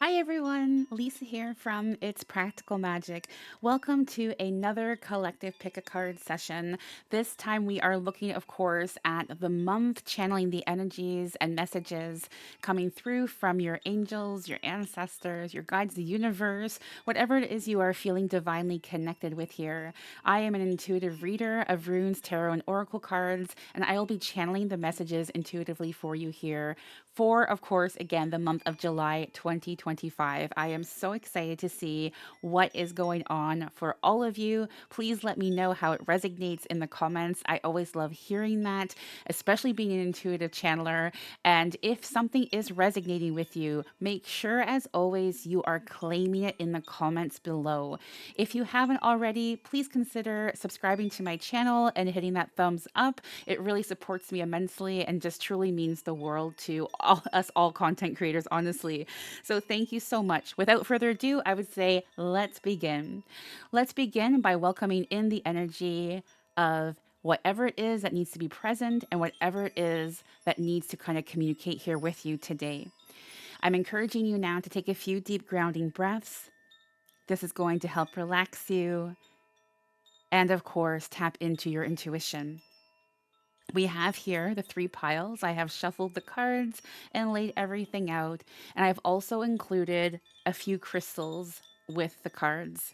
Hi everyone, Lisa here from It's Practical Magic. Welcome to another collective pick a card session. This time we are looking, of course, at the month, channeling the energies and messages coming through from your angels, your ancestors, your guides, the universe, whatever it is you are feeling divinely connected with here. I am an intuitive reader of runes, tarot, and oracle cards, and I will be channeling the messages intuitively for you here for, of course, again, the month of July 2025. I am so excited to see what is going on for all of you. Please let me know how it resonates in the comments. I always love hearing that, especially being an intuitive channeler. And if something is resonating with you, make sure, as always, you are claiming it in the comments below. If you haven't already, please consider subscribing to my channel and hitting that thumbs up. It really supports me immensely and just truly means the world to all content creators, honestly. So thank you so much. Without further ado, I would say let's begin. Let's begin by welcoming in the energy of whatever it is that needs to be present and whatever it is that needs to kind of communicate here with you today. I'm encouraging you now to take a few deep grounding breaths. This is going to help relax you and, of course, tap into your intuition. We have here the three piles. I have shuffled the cards and laid everything out. And I've also included a few crystals with the cards.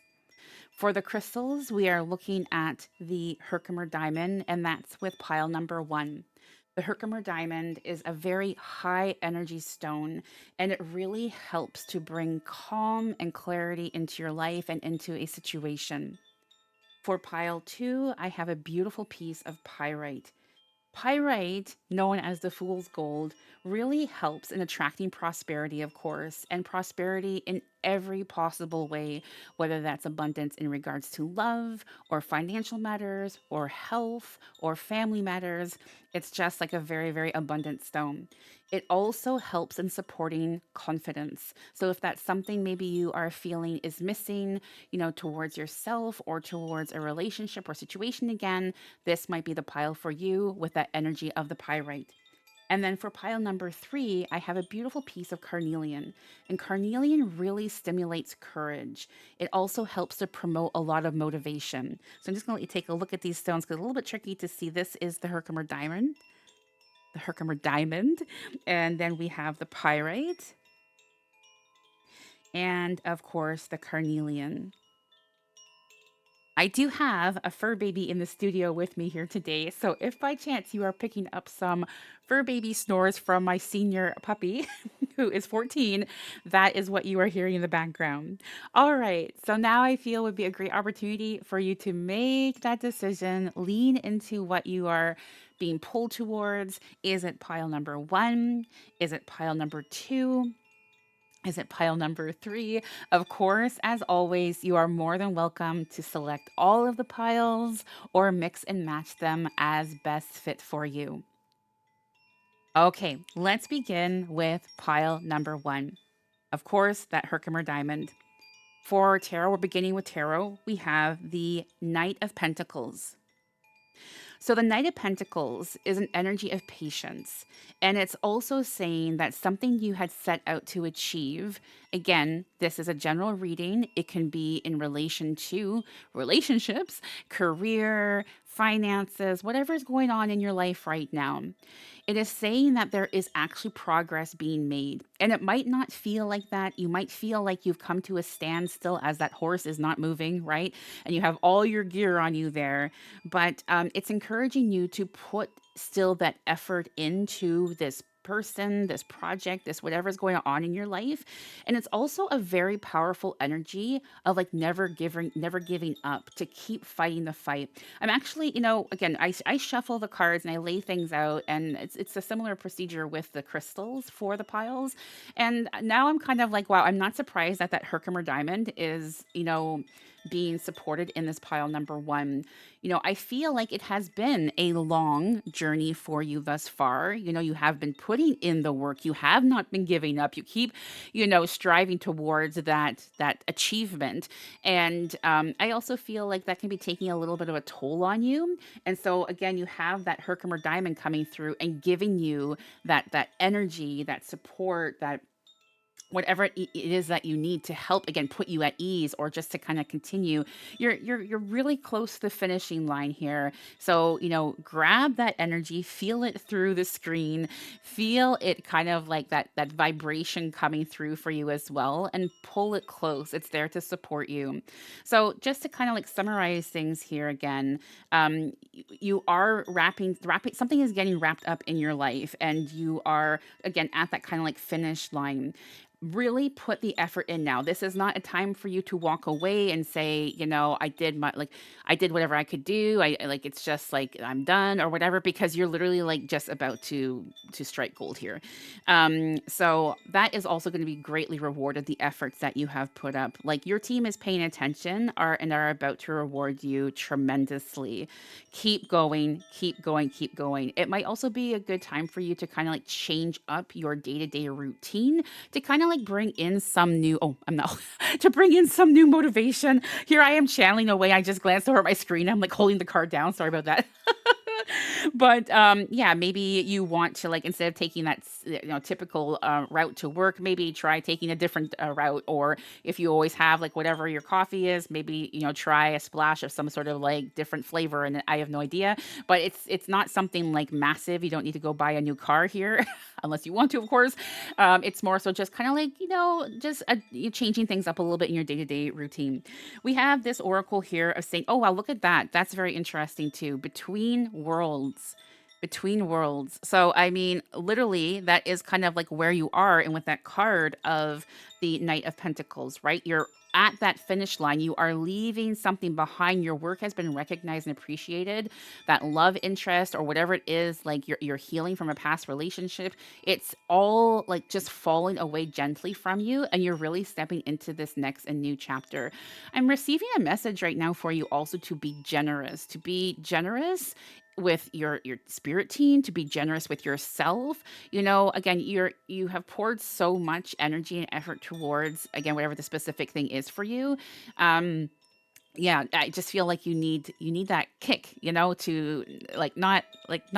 For the crystals, we are looking at the Herkimer diamond, and that's with pile number one. The Herkimer diamond is a very high energy stone, and it really helps to bring calm and clarity into your life and into a situation. For pile two, I have a beautiful piece of pyrite. Pyrite, known as the fool's gold, really helps in attracting prosperity, of course, and prosperity in every possible way, whether that's abundance in regards to love or financial matters or health or family matters. It's just like a very, very abundant stone. It also helps in supporting confidence. So if that's something maybe you are feeling is missing, towards yourself or towards a relationship or situation again, this might be the pile for you with that energy of the pyrite. And then for pile number three, I have a beautiful piece of carnelian. And carnelian really stimulates courage. It also helps to promote a lot of motivation. So I'm just going to let you take a look at these stones because it's a little bit tricky to see. This is the Herkimer diamond, and then we have the pyrite, and of course the carnelian. I do have a fur baby in the studio with me here today. So if by chance you are picking up some fur baby snores from my senior puppy, who is 14, that is what you are hearing in the background. All right. So now I feel would be a great opportunity for you to make that decision, lean into what you are being pulled towards. Is it pile number one? Is it pile number two? Is it pile number three? Of course, as always, you are more than welcome to select all of the piles or mix and match them as best fit for you. Okay, let's begin with pile number one. Of course, that Herkimer diamond. For tarot, we're beginning with tarot. We have the Knight of Pentacles. So the Knight of Pentacles is an energy of patience. And it's also saying that something you had set out to achieve, again, this is a general reading. It can be in relation to relationships, career, finances, whatever is going on in your life right now. It is saying that there is actually progress being made. And it might not feel like that. You might feel like you've come to a standstill as that horse is not moving, right? And you have all your gear on you there. But it's encouraging you to put still that effort into this person, this project, this whatever's going on in your life. And it's also a very powerful energy of like never giving up, to keep fighting the fight. I'm actually, again, I shuffle the cards and I lay things out, and it's a similar procedure with the crystals for the piles. And now I'm kind of like, wow, I'm not surprised that Herkimer diamond is, being supported in this pile number one. I feel like it has been a long journey for you thus far. You have been putting in the work. You have not been giving up. You keep, striving towards that achievement. And I also feel like that can be taking a little bit of a toll on you. And so again, you have that Herkimer diamond coming through and giving you that energy, that support, that whatever it is that you need to help again put you at ease or just to kind of continue. You're really close to the finishing line here. So grab that energy, feel it through the screen, feel it kind of like that vibration coming through for you as well, and pull it close. It's there to support you. So just to kind of like summarize things here again, you are wrapping something is getting wrapped up in your life, and you are again at that kind of like finish line. Really put the effort in now. This is not a time for you to walk away and say, I did whatever I could do. Like it's just like I'm done or whatever, because you're literally like just about to strike gold here. So that is also going to be greatly rewarded, the efforts that you have put up. Like your team is paying attention are about to reward you tremendously. Keep going, keep going, keep going. It might also be a good time for you to kind of like change up your day-to-day routine to kind of like bring in some new I'm not to bring in some new motivation. Here I am channeling away. I just glanced over at my screen. I'm like holding the card down. Sorry about that. But yeah, maybe you want to like instead of taking that typical route to work, maybe try taking a different route. Or if you always have like whatever your coffee is, maybe try a splash of some sort of like different flavor. And I have no idea, but it's not something like massive. You don't need to go buy a new car here. Unless you want to, of course. It's more so just kind of like, just changing things up a little bit in your day to day routine. We have this oracle here of saying, oh, wow, look at that. That's very interesting too. Between worlds. Between worlds. So, I mean, literally, that is kind of like where you are. And with that card of the Knight of Pentacles, right? You're at that finish line. You are leaving something behind. Your work has been recognized and appreciated. That love interest or whatever it is, like you're healing from a past relationship, it's all like just falling away gently from you. And you're really stepping into this next and new chapter. I'm receiving a message right now for you also to be generous with your spirit team, to be generous with yourself. Again, you have poured so much energy and effort towards again whatever the specific thing is for you. um yeah, I just feel like you need that kick, to not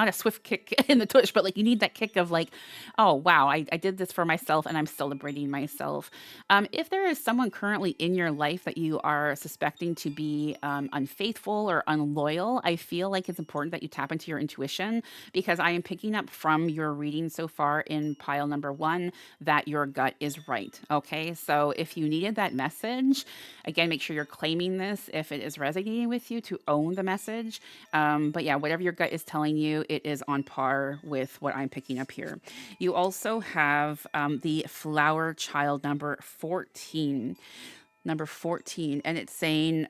a swift kick in the tush, but like you need that kick of like, oh wow, I did this for myself and I'm celebrating myself. If there is someone currently in your life that you are suspecting to be unfaithful or unloyal, I feel like it's important that you tap into your intuition, because I am picking up from your reading so far in pile number one that your gut is right. Okay, so if you needed that message, again, make sure you're claiming this if it is resonating with you to own the message. But yeah, whatever your gut is telling you, it is on par with what I'm picking up here. You also have the flower child number 14. Number 14. And it's saying,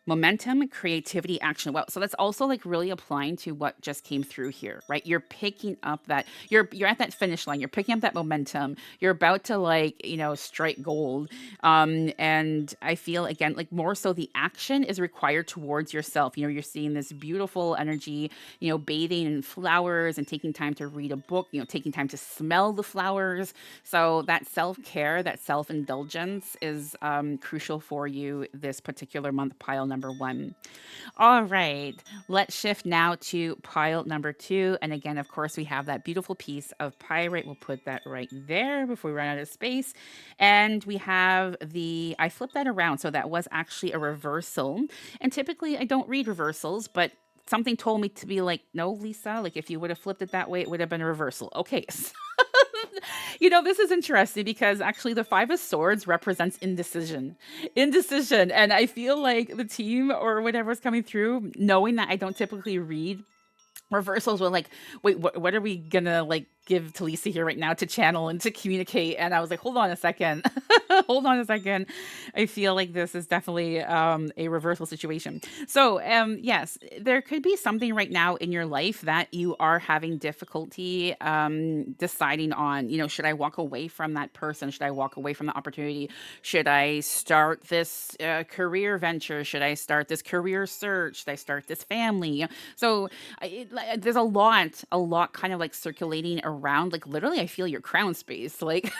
momentum, creativity, action. Well, so that's also like really applying to what just came through here, right? You're picking up that you're at that finish line. You're picking up that momentum. You're about to like, strike gold. And I feel again like more so the action is required towards yourself. You're seeing this beautiful energy, bathing in flowers and taking time to read a book, taking time to smell the flowers. So that self-care, that self-indulgence is crucial for you this particular month, pile number one. All right, let's shift now to pile number two. And again, of course, we have that beautiful piece of pyrite. We'll put that right there before we run out of space. And we have I flipped that around. So that was actually a reversal. And typically I don't read reversals, but something told me to be like, no, Lisa, like if you would have flipped it that way, it would have been a reversal. Okay. This is interesting because actually the Five of Swords represents indecision. Indecision. And I feel like the team or whatever's coming through, knowing that I don't typically read reversals, were like, wait, what are we gonna like give to Lisa here right now to channel and to communicate? And I was like, hold on a second. Hold on a second. I feel like this is definitely a reversal situation. So yes, there could be something right now in your life that you are having difficulty deciding on. Should I walk away from that person? Should I walk away from the opportunity? Should I start this career venture? Should I start this career search? Should I start this family? So there's a lot kind of like circulating around, like literally I feel your crown space. Like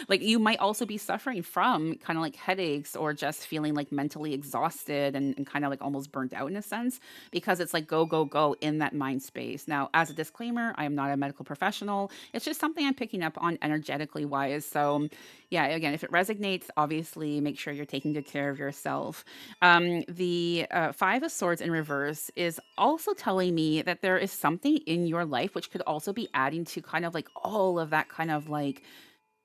like you might also be suffering from kind of like headaches or just feeling like mentally exhausted and kind of like almost burnt out in a sense because it's like go, go, go in that mind space. Now, as a disclaimer, I am not a medical professional. It's just something I'm picking up on energetically wise. So yeah, again, if it resonates, obviously make sure you're taking good care of yourself. The Five of Swords in reverse is also telling me that there is something in your life which could also be adding to kind of like all of that kind of like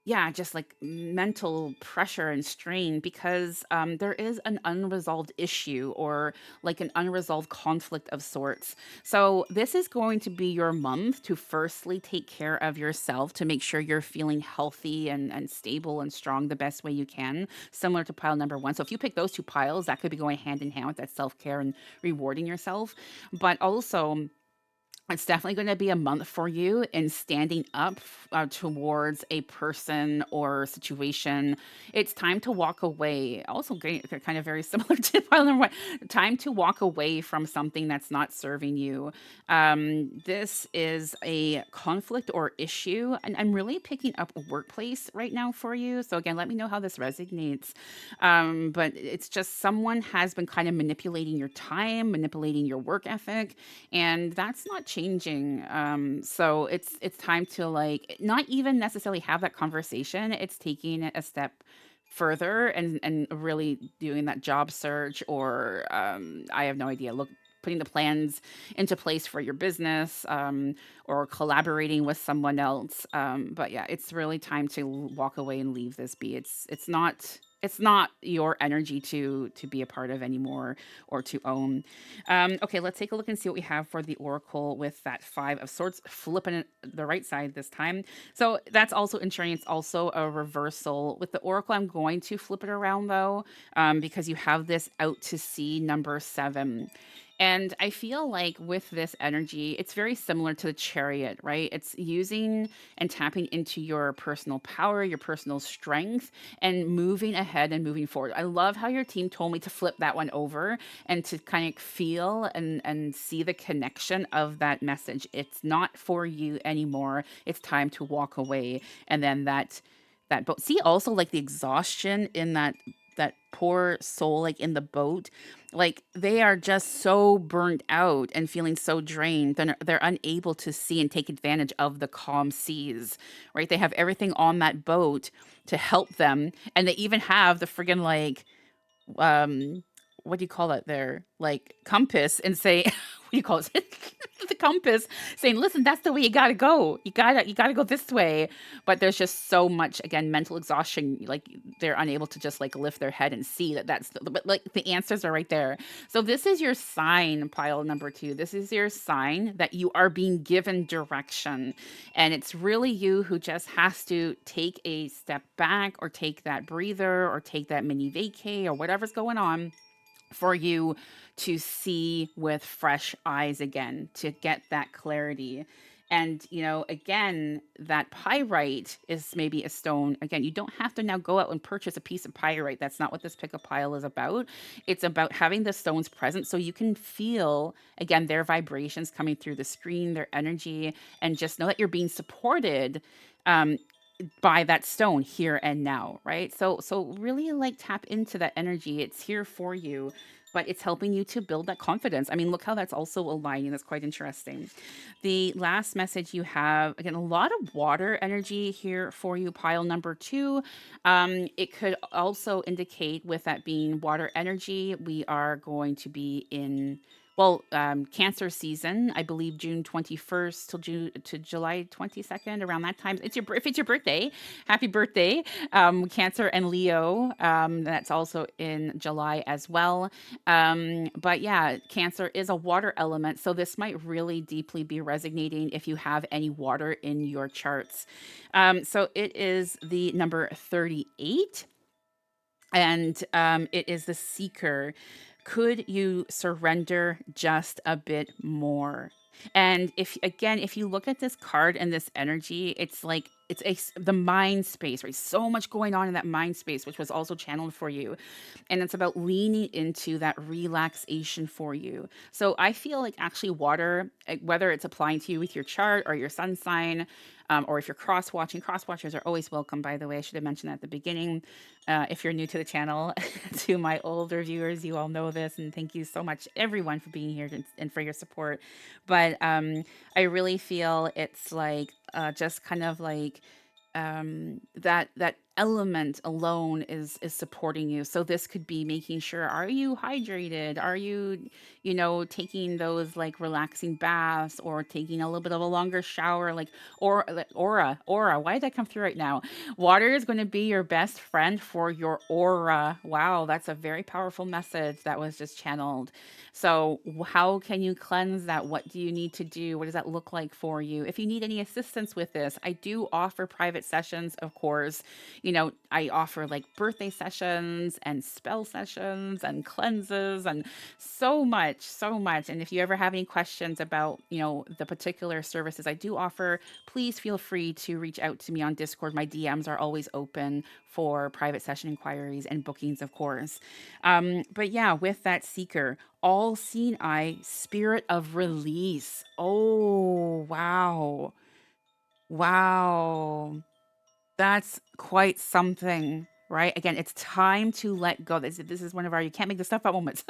yeah, just like mental pressure and strain because there is an unresolved issue or like an unresolved conflict of sorts. So, this is going to be your month to firstly take care of yourself to make sure you're feeling healthy and stable and strong the best way you can, similar to pile number one. So, if you pick those two piles, that could be going hand in hand with that self care and rewarding yourself. But also, it's definitely going to be a month for you in standing up towards a person or situation. It's time to walk away. Also, great, kind of very similar to pile number one. Time to walk away from something that's not serving you. This is a conflict or issue, and I'm really picking up a workplace right now for you. So again, let me know how this resonates. But it's just someone has been kind of manipulating your time, manipulating your work ethic, and that's not changing. So it's time to like not even necessarily have that conversation. It's taking it a step further and really doing that job search or I have no idea. Look, putting the plans into place for your business or collaborating with someone else. But yeah, it's really time to walk away and leave this be. It's not your energy to be a part of anymore or to own. Okay, let's take a look and see what we have for the Oracle with that Five of Swords, flipping it the right side this time. So that's also ensuring it's also a reversal. With the Oracle, I'm going to flip it around though, because you have this out to sea number seven. And I feel like with this energy, it's very similar to the chariot, right? It's using and tapping into your personal power, your personal strength, and moving ahead and moving forward. I love how your team told me to flip that one over and to kind of feel and see the connection of that message. It's not for you anymore. It's time to walk away. And then that boat. See also like the exhaustion in that poor soul like in the boat, like they are just so burnt out and feeling so drained, then they're unable to see and take advantage of the calm seas, right? They have everything on that boat to help them, and they even have the friggin' like um what do you call it there, like compass, and say what do you call it, the compass, saying listen, that's the way you gotta go, you gotta go this way. But there's just so much, again, mental exhaustion, like they're unable to just like lift their head and see that but like the answers are right there. So this is your sign, pile number two. This is your sign that you are being given direction, and it's really you who just has to take a step back or take that breather or take that mini vacay or whatever's going on for you to see with fresh eyes again, to get that clarity. And, again, that pyrite is maybe a stone. Again, you don't have to now go out and purchase a piece of pyrite. That's not what this pick a pile is about. It's about having the stones present so you can feel, again, their vibrations coming through the screen, their energy, and just know that you're being supported. Um, by that stone here and now, right? So really like tap into that energy. It's here for you, but it's helping you to build that confidence. I mean, look how that's also aligning. That's quite interesting. The last message you have, again, a lot of water energy here for you, pile number two. It could also indicate, with that being water energy, we are going to be in, well, Cancer season, I believe June 21st till June to July 22nd, around that time. If it's your birthday, happy birthday. Cancer and Leo, that's also in July as well. But yeah, Cancer is a water element, so this might really deeply be resonating if you have any water in your charts. So it is the number 38, and it is the Seeker. Could you surrender just a bit more? And if you look at this card and this energy, it's like the mind space, right? So much going on in that mind space, which was also channeled for you, and it's about leaning into that relaxation for you. So I feel like actually water, whether it's applying to you with your chart or your sun sign, or if you're cross watchers are always welcome, by the way. I should have mentioned that at the beginning. If you're new to the channel, to my older viewers, you all know this, and thank you so much, everyone, for being here and for your support. But I really feel it's like just kind of like that element alone is supporting you. So this could be making sure, are you hydrated, are you, taking those like relaxing baths, or taking a little bit of a longer shower, or like aura, why did that come through right now? Water is going to be your best friend for your aura. Wow, that's a very powerful message that was just channeled. So, how can you cleanse that? What do you need to do? What does that look like for you? If you need any assistance with this, I do offer private sessions, of course. I offer like birthday sessions and spell sessions and cleanses and so much, so much. And if you ever have any questions about, the particular services I do offer, please feel free to reach out to me on Discord. My DMs are always open for private session inquiries and bookings, of course. But yeah, with that seeker, all seen eye, spirit of release. Oh, wow. Wow. That's quite something, right? Again, it's time to let go. This is one of our you can't make this stuff up moments.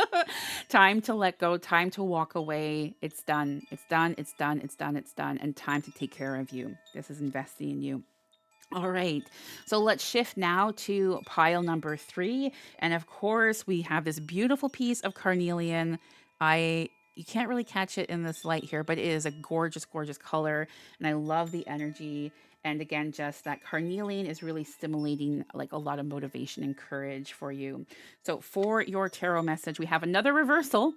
Time to let go, time to walk away. It's done. It's done. It's done. It's done. It's done. And time to take care of you. This is investing in you. All right. So let's shift now to pile number 3. And of course, we have this beautiful piece of carnelian. I You can't really catch it in this light here, but it is a gorgeous, gorgeous color. And I love the energy. And again, just that carnelian is really stimulating like a lot of motivation and courage for you. So for your tarot message, we have another reversal.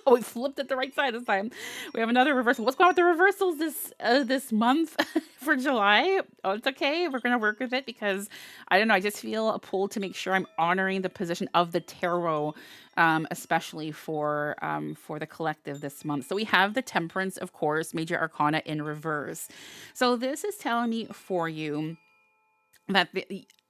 Oh, we flipped it the right side this time. We have another reversal. What's going on with the reversals this month for July? Oh, it's okay. We're gonna work with it because I don't know. I just feel a pull to make sure I'm honoring the position of the tarot, especially for the collective this month. So we have the Temperance, of course, Major Arcana in reverse. So this is telling me for you that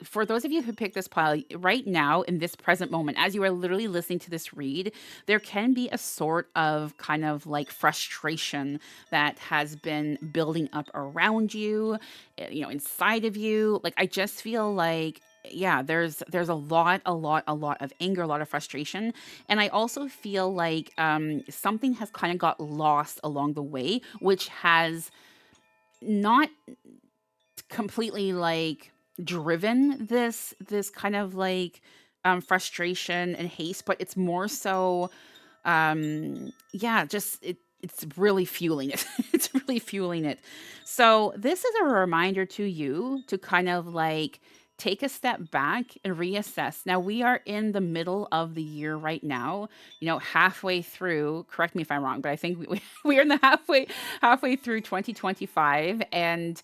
for those of you who picked this pile right now in this present moment, as you are literally listening to this read, there can be a sort of kind of like frustration that has been building up around you, inside of you. Like I just feel like yeah, there's a lot of anger, a lot of frustration, and I also feel like something has kind of got lost along the way, which has not completely like driven this kind of like frustration and haste, but it's more so yeah, just it's really fueling it. It's really fueling it. So this is a reminder to you to kind of like take a step back and reassess. Now we are in the middle of the year right now, halfway through. Correct me if I'm wrong, but I think we are in the halfway through 2025, and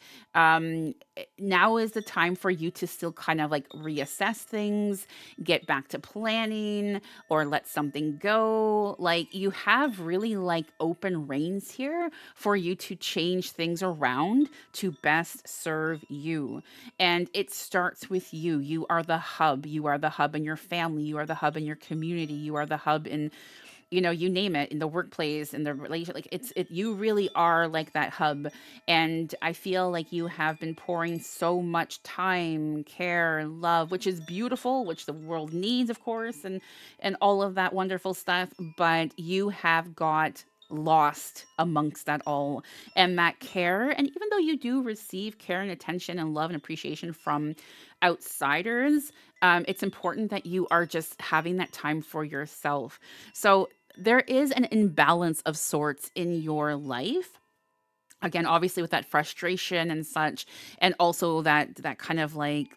now is the time for you to still kind of like reassess things, get back to planning, or let something go. Like you have really like open reins here for you to change things around to best serve you. And it starts with you. You are the hub. You are the hub in your family. You are the hub in your community. You are the hub in, you name it, in the workplace, in the relationship. Like you really are like that hub. And I feel like you have been pouring so much time, care, love, which is beautiful, which the world needs, of course, and all of that wonderful stuff. But you have got lost amongst that all, and that care. And even though you do receive care and attention and love and appreciation from outsiders, it's important that you are just having that time for yourself. So there is an imbalance of sorts in your life, again, obviously with that frustration and such, and also that kind of like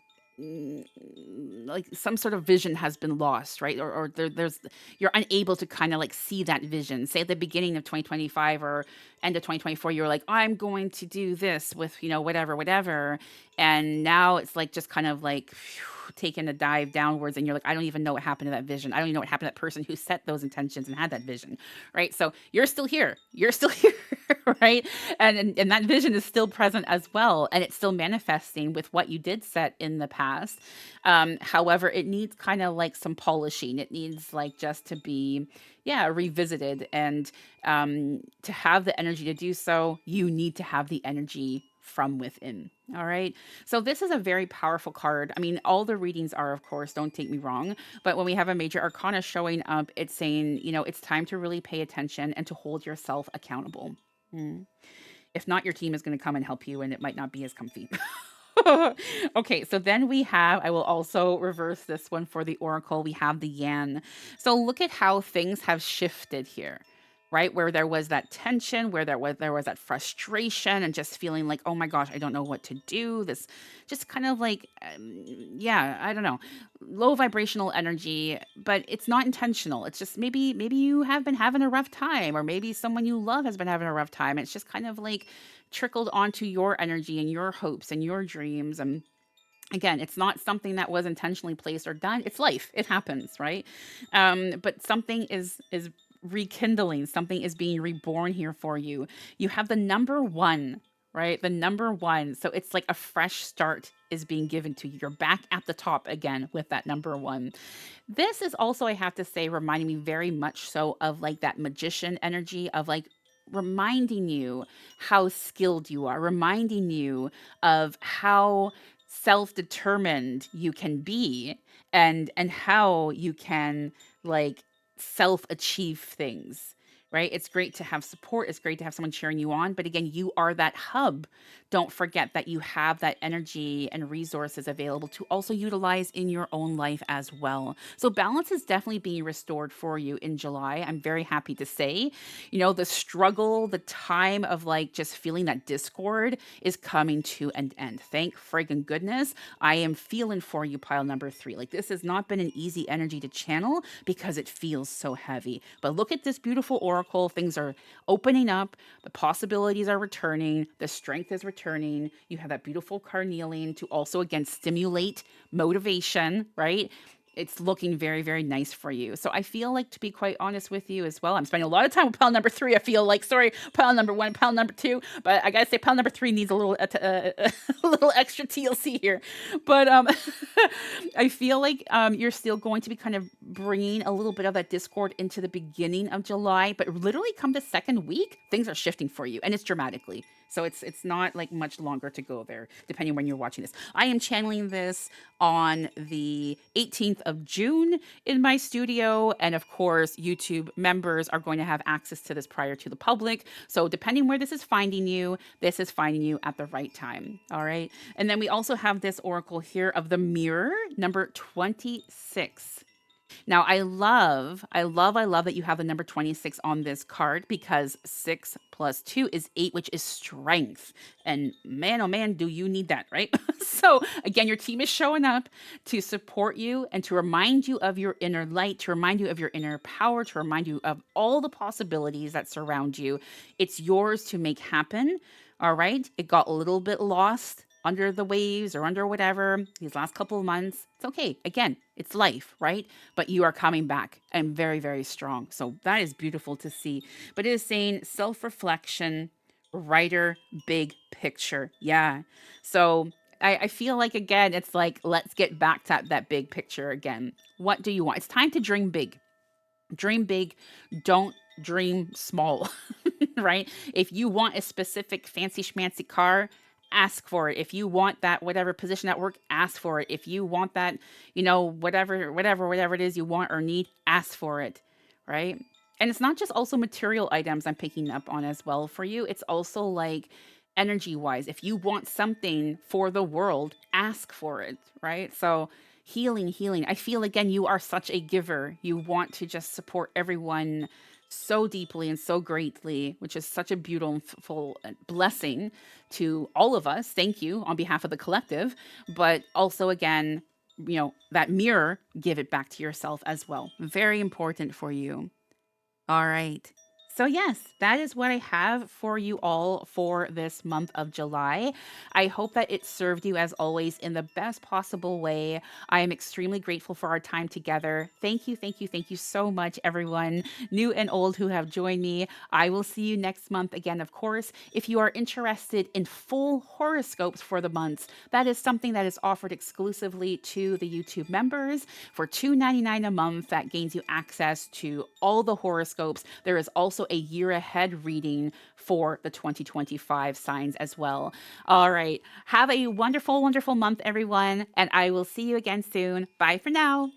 some sort of vision has been lost, right? Or there's you're unable to kind of like see that vision. Say at the beginning of 2025 or end of 2024, you're like, I'm going to do this with, whatever. And now it's like just kind of like taking a dive downwards, and you're like, I don't even know what happened to that vision. I don't even know what happened to that person who set those intentions and had that vision, right? So you're still here. You're still here, right? And that vision is still present as well, and it's still manifesting with what you did set in the past. However, it needs kind of like some polishing. It needs like just to be, yeah, revisited, and to have the energy to do so, you need to have the energy from within. All right. So this is a very powerful card. I mean, all the readings are, of course, don't take me wrong. But when we have a major arcana showing up, it's saying, it's time to really pay attention and to hold yourself accountable. Mm. If not, your team is going to come and help you, and it might not be as comfy. Okay, so then we have, I will also reverse this one for the oracle. We have the yan. So look at how things have shifted here. Right, where there was that tension, where there was that frustration, and just feeling like, oh my gosh, I don't know what to do. This just kind of like, yeah, I don't know, low vibrational energy, but it's not intentional. It's just maybe you have been having a rough time, or maybe someone you love has been having a rough time. It's just kind of like trickled onto your energy and your hopes and your dreams. And again, it's not something that was intentionally placed or done. It's life. It happens, right? But something is rekindling. Something is being reborn here for you. You have the number one, right? The number one. So it's like a fresh start is being given to you. You're back at the top again with that number one. This is also, I have to say, reminding me very much so of like that magician energy of like reminding you how skilled you are, reminding you of how self-determined you can be, and how you can like self-achieve things. Right? It's great to have support. It's great to have someone cheering you on. But again, you are that hub. Don't forget that you have that energy and resources available to also utilize in your own life as well. So balance is definitely being restored for you in July. I'm very happy to say, the struggle, the time of like just feeling that discord is coming to an end. Thank friggin' goodness. I am feeling for you, pile number three. Like this has not been an easy energy to channel because it feels so heavy. But look at this beautiful oracle. Things are opening up. The possibilities are returning. The strength is returning. You have that beautiful carnelian to also, again, stimulate motivation, right? It's looking very, very nice for you. So I feel like, to be quite honest with you as well, I'm spending a lot of time with pile number three. I feel like, sorry, pile number one, pile number two, but I gotta say, pile number three needs a little, a little extra TLC here. But I feel like you're still going to be kind of bringing a little bit of that discord into the beginning of July, but literally come the second week, things are shifting for you, and it's dramatically. So it's not like much longer to go there, depending when you're watching this. I am channeling this on the 18th of June in my studio. And of course, YouTube members are going to have access to this prior to the public. So depending where this is finding you, this is finding you at the right time. All right. And then we also have this oracle here of the mirror, number 26. Now, I love that you have the number 26 on this card, because 6 plus 2 is 8, which is strength. And man, oh man, do you need that, right? So, again, your team is showing up to support you and to remind you of your inner light, to remind you of your inner power, to remind you of all the possibilities that surround you. It's yours to make happen. All right. It got a little bit lost under the waves or under whatever these last couple of months. It's okay. Again, it's life, right? But you are coming back and very, very strong. So that is beautiful to see. But it is saying self reflection, writer, big picture. Yeah. So I feel like, again, it's like, let's get back to that big picture again. What do you want? It's time to dream big. Dream big. Don't dream small, right? If you want a specific fancy schmancy car, ask for it. If you want that whatever position at work, ask for it. If you want that, whatever it is you want or need, ask for it, right? And it's not just also material items I'm picking up on as well for you. It's also like energy wise. If you want something for the world, ask for it, right? So healing, healing. I feel, again, you are such a giver. You want to just support everyone so deeply and so greatly, which is such a beautiful blessing to all of us. Thank you on behalf of the collective. But also, again, that mirror, give it back to yourself as well. Very important for you. All right. So, yes, that is what I have for you all for this month of July. I hope that it served you, as always, in the best possible way. I am extremely grateful for our time together. Thank you, thank you, thank you so much, everyone, new and old, who have joined me. I will see you next month again, of course. If you are interested in full horoscopes for the months, that is something that is offered exclusively to the YouTube members for $2.99 a month. That gains you access to all the horoscopes. There is also also a year ahead reading for the 2025 signs as well. All right. Have a wonderful, wonderful month, everyone. And I will see you again soon. Bye for now.